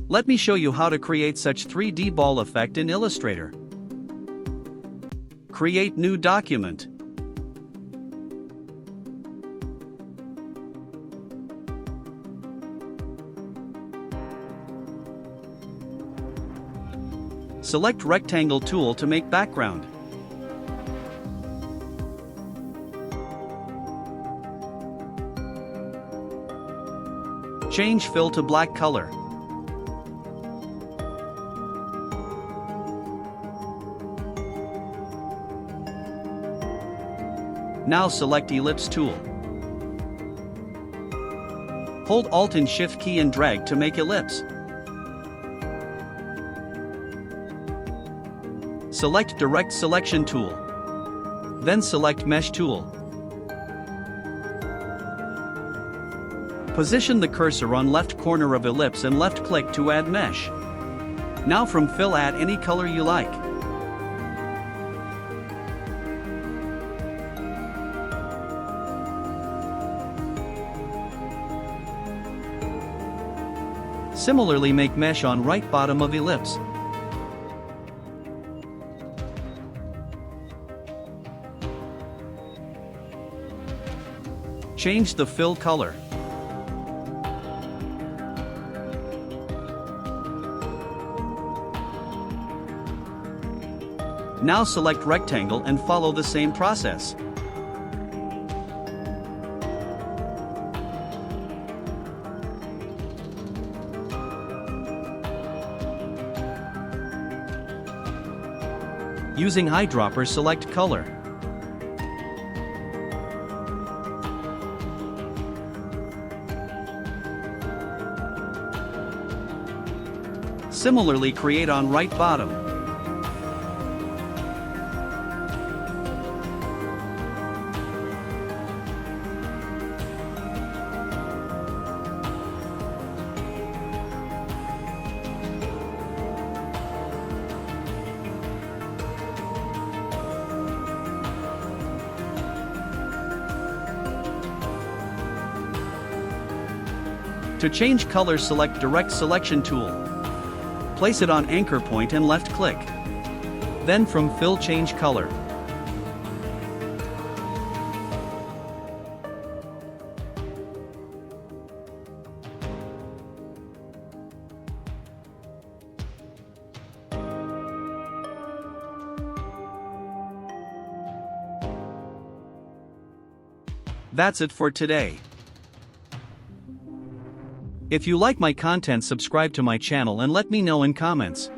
Let me show you how to create such 3D ball effect in Illustrator. Create new document. Select rectangle tool to make background. Change fill to black color. Now select Ellipse tool. Hold Alt and Shift key and drag to make ellipse. Select Direct Selection tool. Then select Mesh tool. Position the cursor on left corner of ellipse and left click to add mesh. Now from fill add any color you like. Similarly make mesh on right bottom of ellipse. Change the fill color. Now select rectangle and follow the same process. Using eyedropper, select color. Similarly create on right bottom. To change color, select Direct Selection tool. Place it on anchor point and left click. Then from fill change color. That's it for today. If you like my content, subscribe to my channel and let me know in comments.